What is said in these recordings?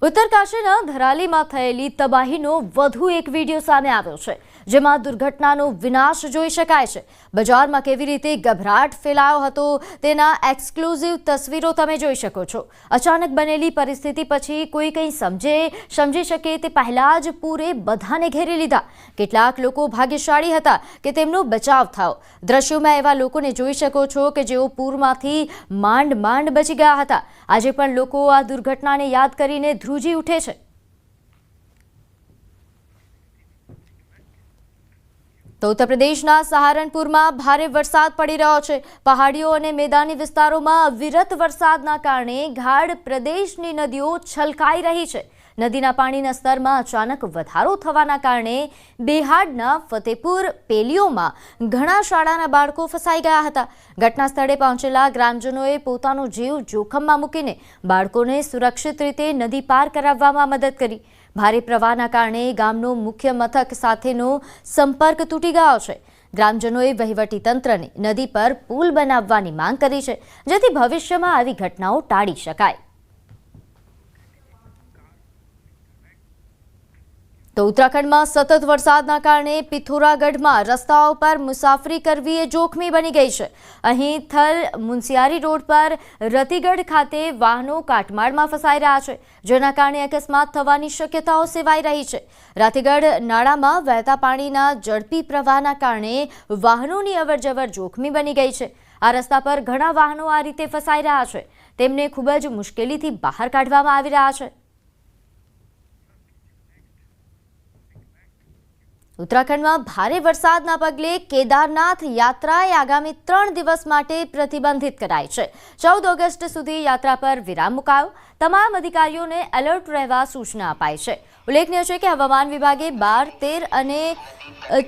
ઉત્તરકાશીના ધરાલીમાં થયેલી તબાહીનો વધુ એક વિડીયો સામે આવ્યો છે, જેમાં દુર્ઘટનાનો વિનાશ જોઈ શકાય છે। બજારમાં કેવી રીતે ગભરાટ ફેલાયો હતો તેના એક્સક્લુઝિવ તસવીરો તમે જોઈ શકો છો। અચાનક બનેલી પરિસ્થિતિ પછી કોઈ કંઈ સમજી શકે તે પહેલા જ પૂરે બધાને ઘેરી લીધા। કેટલાક લોકો ભાગ્યશાળી હતા કે તેમનો બચાવ થયો। દ્રશ્યોમાં એવા લોકોને જોઈ શકો છો કે જેઓ પૂરમાંથી માંડ બચી ગયા હતા। આજે પણ લોકો આ દુર્ઘટનાને યાદ કરીને ધ્રુજી ઉઠે છે। તો ઉત્તર પ્રદેશના સહારનપુરમાં ભારે વરસાદ પડી રહ્યો છે। પહાડીઓ અને મેદાની વિસ્તારોમાં અવિરત વરસાદના કારણે ઘાડ પ્રદેશની નદીઓ છલકાઈ રહી છે। નદીના પાણીના સ્તરમાં અચાનક વધારો થવાના કારણે બિહારના ફતેપુર પેલીઓમાં ઘણા શાળાના બાળકો ફસાઈ ગયા હતા। ઘટના સ્થળે પહોંચેલા ગ્રામજનોએ પોતાનો જીવ જોખમમાં મૂકીને બાળકોને સુરક્ષિત રીતે નદી પાર કરાવવામાં મદદ કરી। ભારે પ્રવાહના કારણે ગામનો મુખ્ય મથક સાથેનો સંપર્ક તૂટી ગયો છે। ગ્રામજનોએ વહીવટીતંત્રને નદી પર પુલ બનાવવાની માંગ કરી છે, જેથી ભવિષ્યમાં આવી ઘટનાઓ ટાળી શકાય। તો ઉત્તરાખંડમાં સતત વરસાદના કારણે પિથોરાગઢમાં રસ્તાઓ પર મુસાફરી કરવી એ જોખમી બની ગઈ છે। અહીં થલ મુનસિયારી રોડ પર રતિગઢ ખાતે વાહનો કાટમાળમાં ફસાઈ રહ્યા છે, જેના કારણે અકસ્માત થવાની શક્યતાઓ સેવાઈ રહી છે। રતિગઢ નાળામાં વહેતા પાણીના ઝડપી પ્રવાહના કારણે વાહનોની અવરજવર જોખમી બની ગઈ છે। આ રસ્તા પર ઘણા વાહનો આ રીતે ફસાઈ રહ્યા છે, તેમને ખૂબ જ મુશ્કેલીથી બહાર કાઢવામાં આવી રહ્યા છે। ઉત્તરાખંડમાં ભારે વરસાદના પગલે કેદારનાથ યાત્રાએ આગામી 3 દિવસ માટે પ્રતિબંધિત કરાઈ છે। 14 ઓગસ્ટ સુધી યાત્રા પર વિરામ મુકાયો। તમામ અધિકારીઓને એલર્ટ રહેવા સૂચના અપાઈ છે। ઉલ્લેખનીય છે કે હવામાન વિભાગે 12, 13 અને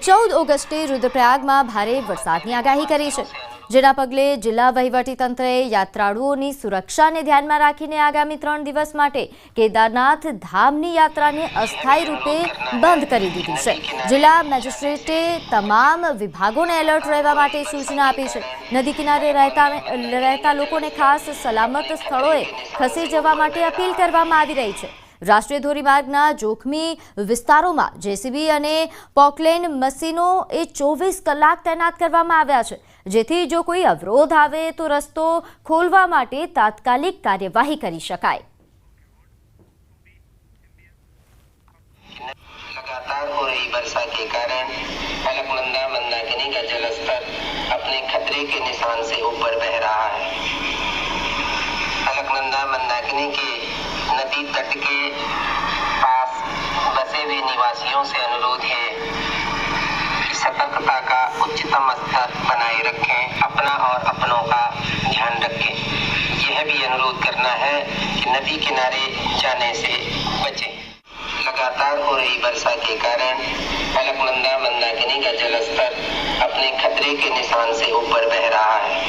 14 ઓગસ્ટે રુદ્રપ્રયાગમાં ભારે વરસાદની આગાહી કરી છે, જેના પગલે જિલ્લા વહીવટીતંત્રએ યાત્રાળુઓની સુરક્ષાને ધ્યાનમાં રાખીને આગામી 3 દિવસ માટે કેદારનાથ ધામની યાત્રાને અસ્થાયી રૂપે બંધ કરી દીધી છે। જિલ્લા મેજિસ્ટ્રેટે તમામ વિભાગોને એલર્ટ રહેવા માટે સૂચના આપી છે। નદી કિનારે રહેતા લોકોને ખાસ સલામત સ્થળોએ ખસી જવા માટે અપીલ કરવામાં આવી રહી છે। રાષ્ટ્રીય ધોરીમાર્ગના જોખમી વિસ્તારોમાં જેસીબી અને પોકલેન મશીનો 24 કલાક તૈનાત કરવામાં આવ્યા છે, જેથી જો કોઈ અવરોધ આવે તો રસ્તો ખોલવા માટે તાત્કાલિક કાર્યવાહી કરી શકાય। लगातार हो रही वर्षा के कारण अलकनंदा मंदाकिनी का जलस्तर अपने खतरे के निशान से ऊपर बह रहा है। अलकनंदा मंदाकिनी के नदी तट के पास बसे हुए निवासियों से अनुरोध है कि सतर्कता का उच्चतम स्तर बनाए रखें, अपना और अपनों का ध्यान रखें। यह भी अनुरोध करना है कि नदी किनारे जाने से बचें। लगातार हो रही वर्षा के कारण अलकनंदा मंदाकिनी का जलस्तर अपने खतरे के निशान से ऊपर बह रहा है।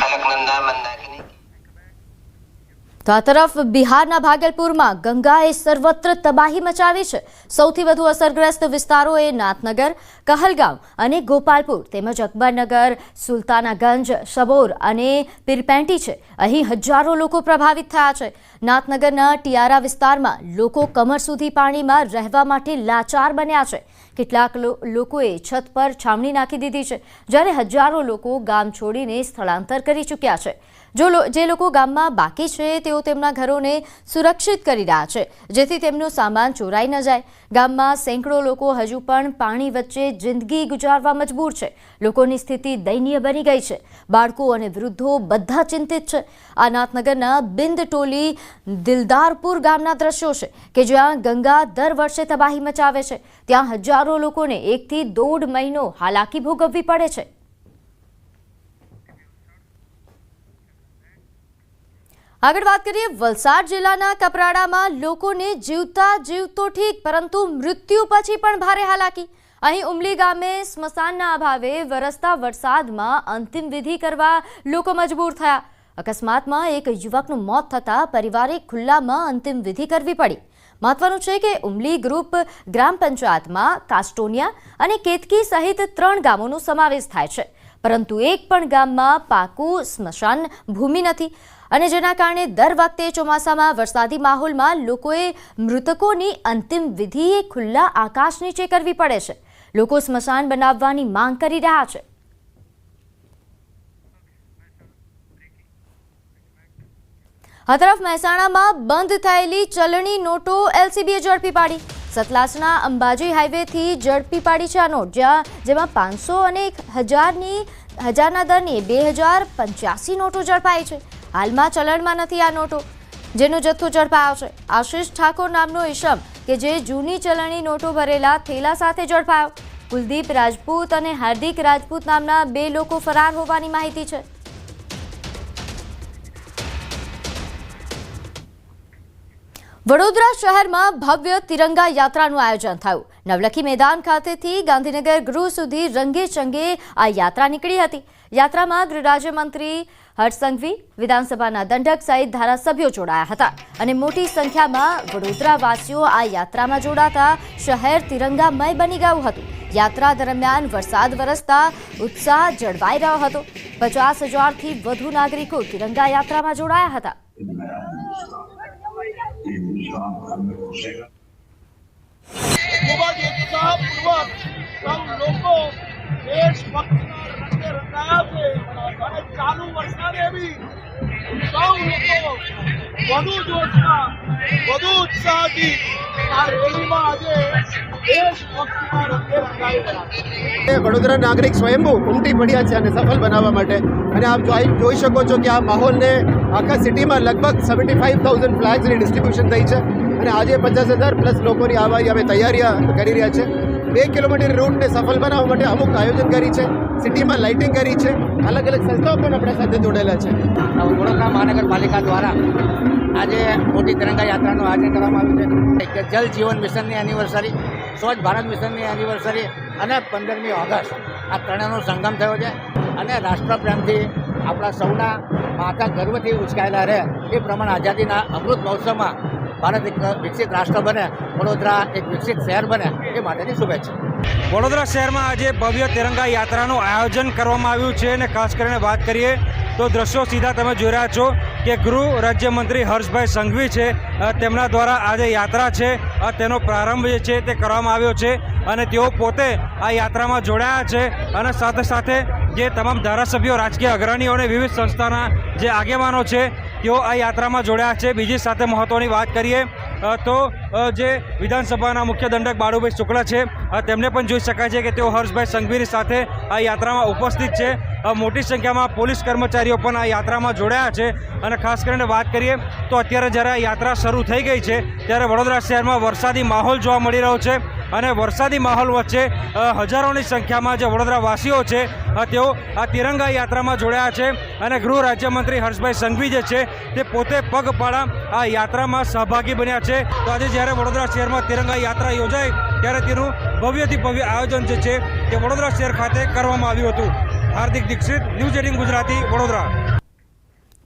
अलकनंदा मंदाकिनी તો આ તરફ બિહારના ભાગલપુરમાં ગંગાએ સર્વત્ર તબાહી મચાવી છે। સૌથી વધુ અસરગ્રસ્ત વિસ્તારો એ નાથનગર, કહલગાંવ અને ગોપાલપુર તેમજ અકબરનગર, સુલતાનાગંજ, શબોર અને પીરપેંટી છે। અહીં હજારો લોકો પ્રભાવિત થયા છે। નાથનગરના ટિયારા વિસ્તારમાં લોકો કમર સુધી પાણીમાં રહેવા માટે લાચાર બન્યા છે। કેટલાક લોકોએ છત પર છાવણી નાખી દીધી છે, જ્યારે હજારો લોકો ગામ છોડીને સ્થળાંતર કરી ચૂક્યા છે। જે લોકો ગામમાં બાકી છે તેઓ તેમના ઘરોને સુરક્ષિત કરી રહ્યા છે, જેથી તેમનો સામાન ચોરાઈ ન જાય। ગામમાં સેંકડો લોકો હજુ પણ પાણી વચ્ચે જિંદગી ગુજારવા મજબૂર છે। લોકોની સ્થિતિ દયનીય બની ગઈ છે। બાળકો અને વૃદ્ધો બધા ચિંતિત છે। આ નાથનગરના બિંદ ટોલી દિલદારપુર ગામના દ્રશ્યો છે કે જ્યાં ગંગા દર વર્ષે તબાહી મચાવે છે। ત્યાં હજારો લોકોને 1 થી 1.5 મહિનો હાલાકી ભોગવવી પડે છે। આગળ વાત કરીએ વલસાડ જિલ્લાના કપરાડામાં લોકોને જીવતો ઠીક, પરંતુ મૃત્યુ પછી પણ ભારે હાલાકી। અહીં ઉમલી ગામે સ્મશાનના અભાવે વરસતા વરસાદમાં અંતિમ વિધિ કરવા લોકો મજબૂર થયા। અકસ્માતમાં એક યુવકનું મોત થતાં પરિવારે ખુલ્લામાં અંતિમ વિધિ કરવી પડી। મહત્વનું છે કે ઉમલી ગ્રુપ ગ્રામ પંચાયતમાં કાસ્ટોનિયા અને કેતકી સહિત 3 ગામોનો સમાવેશ થાય છે, પરંતુ એક પણ ગામમાં પાકું સ્મશાન ભૂમિ નથી। અને જેના કારણે દર વખતે ચોમાસામાં વરસાદી માહોલમાં લોકોએ મૃતકોની અંતિમ વિધિ ખુલ્લા આકાશ નીચે કરવી પડે છે. લોકો સ્મશાન બનાવવાની માંગ કરી રહ્યા છે. આ તરફ મહેસાણામાં બંધ થયેલી ચલણી નોટો એલસીબીએ ઝડપી પાડી. સતલાસના અંબાજી હાઈવેથી ઝડપી પાડી છે આ નોટ, જેમાં 500 અને 1000ના દરની 2085 નોટો ઝડપાઈ છે. હાલમાં ચલણમાં નથી આ નોટો, જેનો જથ્થો ઝડપાયો છે. આશિષ ઠાકોર નામનો ઈસમ કે જે જૂની ચલણી નોટો ભરેલા થેલા સાથે ઝડપાયો. કુલદીપ રાજપૂત અને હાર્દિક રાજપૂત નામના 2 લોકો ફરાર હોવાની માહિતી છે. વડોદરા શહેરમાં ભવ્ય તિરંગા યાત્રાનું આયોજન થયું. નવલખી મેદાન ખાતેથી ગાંધીનગર ગૃહ સુધી રંગે ચંગે આ યાત્રા નીકળી હતી. યાત્રામાં ગૃહ રાજ્યમંત્રી હર્ષ સંઘવી, વિધાનસભાના દંડક સહિત ધારાસભ્યો જોડાયા હતા અને મોટી સંખ્યામાં વડોદરાવાસીઓ આ યાત્રામાં જોડાતા શહેર તિરંગામય બની ગયું હતું. યાત્રા દરમિયાન વરસાદ વરસતા ઉત્સાહ જળવાઈ રહ્યો હતો. 50,000થી વધુ નાગરિકો તિરંગા યાત્રામાં જોડાયા હતા. ચાલુ વરસાદે બી સૌ લોકો વધુ જોશમાં વધુ ઉત્સાહથી આ રેલીમાં આજે દેશભક્તિના રંગે રંગાઈ ગયા. વડોદરા નાગરિક સ્વયંભૂ ઉમટી પડ્યા છે અને સફળ બનાવવા માટે. અને આપ જોઈ શકો છો કે આ માહોલને આખા સિટીમાં લગભગ 75,000 ફ્લેગ્સની ડિસ્ટ્રીબ્યુશન થઈ છે અને આજે 50,000 પ્લસ લોકોની આવવાની અમે તૈયારીઓ કરી રહ્યા છે. 2 કિલોમીટર રૂટને સફળ બનાવવા માટે અમુક આયોજન કરી છે, સિટીમાં લાઇટિંગ કરી છે, અલગ અલગ સંસ્થાઓ પણ આપણા સાથે જોડાયેલા છે. વડોદરા મહાનગરપાલિકા દ્વારા આજે મોટી તિરંગા યાત્રાનું આયોજન કરવામાં આવ્યું છે કે જલ જીવન મિશનની એનિવર્સરી, સ્વચ્છ ભારત મિશનની એનિવર્સરી અને 15મી ઓગસ્ટ આ ત્રણેયનો સંગમ થયો છે અને રાષ્ટ્રપ્રેમથી આપણા સૌના માથા ગર્વથી ઉચકાયેલા રહે એ પ્રમાણે આઝાદીના અમૃત મહોત્સવમાં ભારત એક વિકસિત રાષ્ટ્ર બને, વડોદરા એક વિકસિત શહેર બને એ માટેની શુભેચ્છા. વડોદરા શહેરમાં આજે ભવ્ય તિરંગા યાત્રાનું આયોજન કરવામાં આવ્યું છે અને ખાસ કરીને વાત કરીએ તો દ્રશ્યો સીધા તમે જોઈ રહ્યા છો કે ગૃહ રાજ્યમંત્રી હર્ષભાઈ સંઘવી છે, તેમના દ્વારા આજે યાત્રા છે તેનો પ્રારંભ જે છે તે કરવામાં આવ્યો છે અને તેઓ પોતે આ યાત્રામાં જોડાયા છે અને સાથે સાથે જે તમામ ધારાસભ્યો, રાજકીય અગ્રણીઓ અને વિવિધ સંસ્થાના જે આગેવાનો છે તેઓ આ યાત્રામાં જોડાયા છે. બીજી સાથે મહત્ત્વની વાત કરીએ તો જે વિધાનસભાના મુખ્ય દંડક બાળુભાઈ શુક્લા છે તેમને પણ જોઈ શકાય છે કે તેઓ હર્ષભાઈ સંઘવીની સાથે આ યાત્રામાં ઉપસ્થિત છે. મોટી સંખ્યામાં પોલીસ કર્મચારીઓ પણ આ યાત્રામાં જોડાયા છે અને ખાસ કરીને વાત કરીએ તો અત્યારે જ્યારે આ યાત્રા શરૂ થઈ ગઈ છે ત્યારે વડોદરા શહેરમાં વરસાદી માહોલ જોવા મળી રહ્યો છે અને વરસાદી માહોલ વચ્ચે હજારોની સંખ્યામાં જે વડોદરાવાસીઓ છે તેઓ આ તિરંગા યાત્રામાં જોડાયા છે અને ગૃહ રાજ્યમંત્રી હર્ષભાઈ સંઘવી જે છે તે પોતે પગપાળા આ યાત્રામાં સહભાગી બન્યા છે. તો આજે જ્યારે વડોદરા શહેરમાં તિરંગા યાત્રા યોજાઈ ત્યારે તેનું ભવ્યથી ભવ્ય આયોજન જે છે તે વડોદરા શહેર ખાતે કરવામાં આવ્યું હતું. હાર્દિક દીક્ષિત, ન્યૂઝ 18 ગુજરાતી, વડોદરા.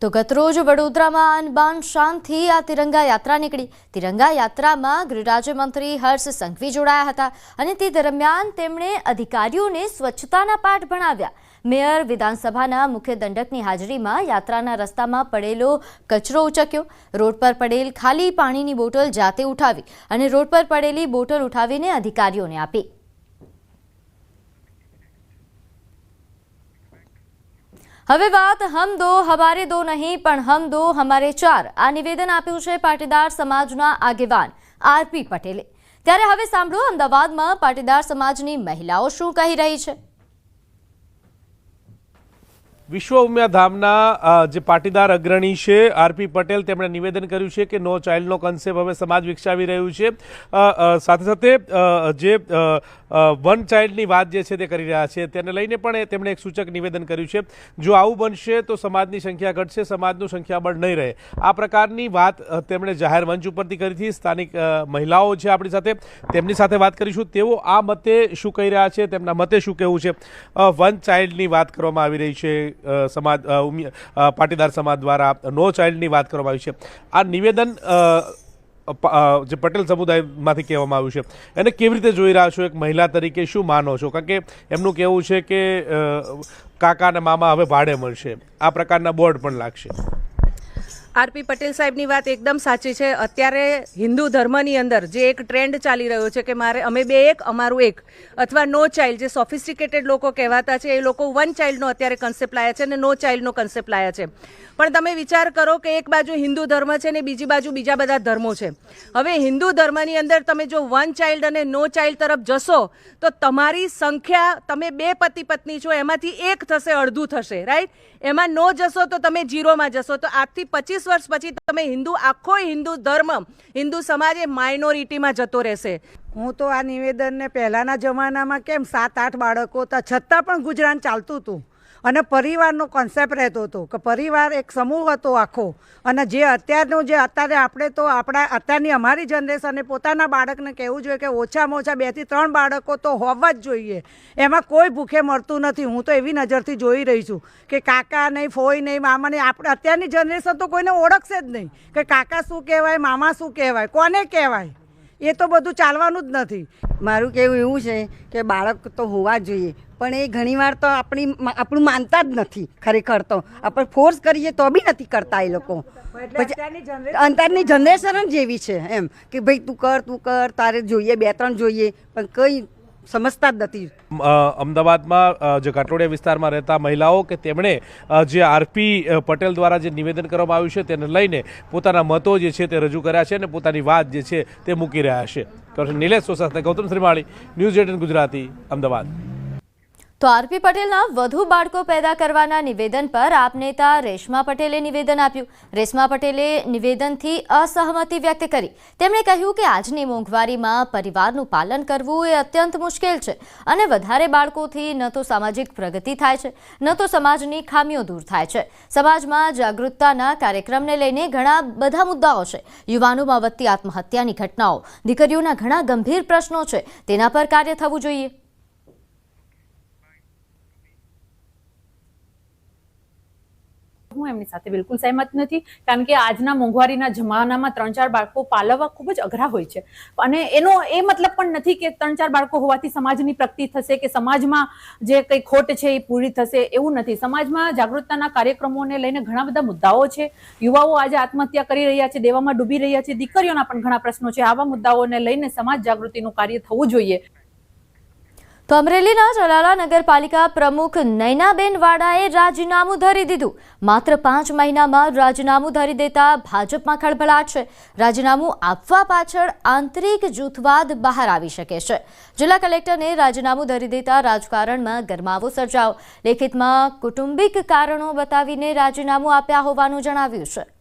તો ગતરોજ વડોદરામાં અનબાન શાનથી આ તિરંગા યાત્રા નીકળી. તિરંગા યાત્રામાં ગૃહ રાજ્યમંત્રી હર્ષ સંઘવી જોડાયા હતા અને તે દરમિયાન તેમણે અધિકારીઓને સ્વચ્છતાના પાઠ ભણાવ્યા. મેયર, વિધાનસભાના મુખ્ય દંડકની હાજરીમાં યાત્રાના રસ્તામાં પડેલો કચરો ઉચક્યો, રોડ પર પડેલ ખાલી પાણીની બોટલ જાતે ઉઠાવી અને રોડ પર પડેલી બોટલ ઉઠાવીને અધિકારીઓને આપી. હવે વાત હમ દો હમારે દો નહીં પણ હમ દો હમારે ચાર આ નિવેદન આપ્યું છે પાટીદાર સમાજના આગેવાન આરપી પટેલે. ત્યારે હવે સાંભળો અમદાવાદમાં પાટીદાર સમાજની મહિલાઓ શું કહી રહી છે. વિશ્વ ઉમિયા ધામના જે પાટીદાર અગ્રણી છે આરપી પટેલ, તેમણે નિવેદન કર્યું છે કે નો ચાઇલ્ડનો કન્સેપ્ટ હવે સમાજ વિકસાવી રહ્યું છે. સાથે સાથે જે વન ચાઇલ્ડની વાત જે છે તે કરી રહ્યા છે તેને લઈને પણ તેમણે એક સૂચક નિવેદન કર્યું છે. જો આવું બનશે તો સમાજની સંખ્યા ઘટશે, સમાજનું સંખ્યાબળ નહીં રહે. આ પ્રકારની વાત તેમણે જાહેર મંચ ઉપરથી કરી હતી. સ્થાનિક મહિલાઓ છે આપણી સાથે, તેમની સાથે વાત કરીશું. તેઓ આ મતે શું કહી રહ્યા છે, તેમના મતે શું કહેવું છે. વન ચાઇલ્ડની વાત કરવામાં આવી રહી છે સમાજ પાટીદાર સમાજ દ્વારા, નો ચાઇલ્ડની વાત કરવામાં આવી છે. આ નિવેદન જે પટેલ સમુદાયમાંથી કહેવામાં આવ્યું છે એને કેવી રીતે જોઈ રહ્યા છો, એક મહિલા તરીકે શું માનો છો? કારણ કે એમનું કહેવું છે કે કાકા અને મામા હવે ભાડે મળશે, આ પ્રકારના બોર્ડ પણ લાગશે. આરપી પટેલ સાહેબની વાત એકદમ સાચી છે. અત્યારે હિન્દુ ધર્મની અંદર જે એક ટ્રેન્ડ ચાલી રહ્યો છે કે અમે બે એક અમારું એક, અથવા નો ચાઇલ્ડ, જે સોફિસ્ટિકેટેડ લોકો કહેવાતા છે એ લોકો વન ચાઇલ્ડનો અત્યારે કન્સેપ્ટ લાયા છે અને નો ચાઇલ્ડનો કન્સેપ્ટ લાયા છે. પણ તમે વિચાર કરો કે એક બાજુ હિન્દુ ધર્મ છે ને બીજી બાજુ બીજા બધા ધર્મો છે. હવે હિન્દુ ધર્મની અંદર તમે જો વન ચાઇલ્ડ અને નો ચાઇલ્ડ તરફ જશો તો તમારી સંખ્યા, તમે બે પતિ પત્ની છો એમાંથી એક થશે, અડધું થશે, રાઈટ? એમાં નો જશો તો તમે ઝીરોમાં જશો. તો આજથી 25 વર્ષ પછી તમે આખો હિન્દુ ધર્મ, હિન્દુ સમાજ એ માઇનોરિટીમાં જતો રહેશે. હું તો આ નિવેદનને પહેલાંના જમાનામાં કેમ 7-8 બાળકો હતા છતાં પણ ગુજરાન ચાલતું હતું અને પરિવારનો કોન્સેપ્ટ રહેતો હતો કે પરિવાર એક સમૂહ હતો આખો. અને જે અત્યારે આપણે તો અત્યારની અમારી જનરેશને પોતાના બાળકને કહેવું જોઈએ કે ઓછામાં ઓછા 2 થી 3 બાળકો તો હોવા જ જોઈએ. એમાં કોઈ ભૂખે મળતું નથી. હું તો એવી નજરથી જોઈ રહી છું કે કાકા નહીં, ફોઈ નહીં, મામા નહીં. આપણે અત્યારની જનરેશન તો કોઈને ઓળખશે જ નહીં કે કાકા શું કહેવાય, મામા શું કહેવાય, કોને કહેવાય. એ તો બધું ચાલવાનું જ નથી. મારું કહેવું એવું છે કે બાળક તો હોવા જોઈએ, પણ એ ઘણીવાર તો આપણું માનતા જ નથી. ખરેખર તો આપણે ફોર્સ કરીએ તો બી નથી કરતા એ લોકો. પછી અંતરની જનરેશન જ જેવી છે એમ કે ભાઈ તું કર, તારે જોઈએ 2-3 જોઈએ, પણ કંઈ સમજતા જ નથી. અમદાવાદમાં જે ઘાટલોડિયા વિસ્તારમાં રહેતા મહિલાઓ કે તેમણે જે આરપી પટેલ દ્વારા જે નિવેદન કરવામાં આવ્યું છે તેને લઈને પોતાના મતો જે છે તે રજૂ કર્યા છે અને પોતાની વાત જે છે તે મૂકી રહ્યા છે. નિલેશ સાથે ગૌતમ શ્રીમાળી, ન્યૂઝ 18 ગુજરાતી, અમદાવાદ. તો આરપી પટેલના વધુ બાળકો પેદા કરવાના નિવેદન પર આપ નેતા રેશમા પટેલે નિવેદન આપ્યું. રેશમા પટેલે નિવેદનથી અસહમતિ વ્યક્ત કરી. તેમણે કહ્યું કે આજની મોંઘવારીમાં પરિવારનું પાલન કરવું એ અત્યંત મુશ્કેલ છે અને વધારે બાળકોથી ન તો સામાજિક પ્રગતિ થાય છે, ન તો સમાજની ખામીઓ દૂર થાય છે. સમાજમાં જાગૃતતાના કાર્યક્રમને લઈને ઘણા બધા મુદ્દાઓ છે. યુવાનોમાં વધતી આત્મહત્યાની ઘટનાઓ, દીકરીઓના ઘણા ગંભીર પ્રશ્નો છે, તેના પર કાર્ય થવું જોઈએ. હું એમની સાથે બિલકુલ સહેમત નથી, કારણ કે આજના મોંઘવારીના જમાનામાં 3-4 બાળકો પાલવવા ખૂબ જ અઘરા હોય છે. અને એનો એ મતલબ પણ નથી કે 3-4 બાળકો હોવાથી સમાજની પ્રગતિ થશે કે સમાજમાં જે કંઈ ખોટ છે એ પૂરી થશે, એવું નથી. સમાજમાં જાગૃતતાના કાર્યક્રમોને લઈને ઘણા બધા મુદ્દાઓ છે. યુવાઓ આજે આત્મહત્યા કરી રહ્યા છે, દેવામાં ડૂબી રહ્યા છે, દીકરીઓના પણ ઘણા પ્રશ્નો છે. આવા મુદ્દાઓને લઈને સમાજ જાગૃતિનું કાર્ય થવું જોઈએ. તો અમરેલીના જલાલા નગરપાલિકા પ્રમુખ નૈનાબેન વાડાએ રાજીનામું ધરી દીધું. માત્ર 5 મહિનામાં રાજીનામું ધરી દેતા ભાજપમાં ખળભળાટ છે. રાજીનામું આપવા પાછળ આંતરિક જૂથવાદ બહાર આવી શકે છે. જિલ્લા કલેક્ટરને રાજીનામું ધરી દેતા રાજકારણમાં ગરમાવો સર્જાયો. લેખિતમાં કૌટુંબિક કારણો બતાવીને રાજીનામું આપ્યા હોવાનું જણાવ્યું છે.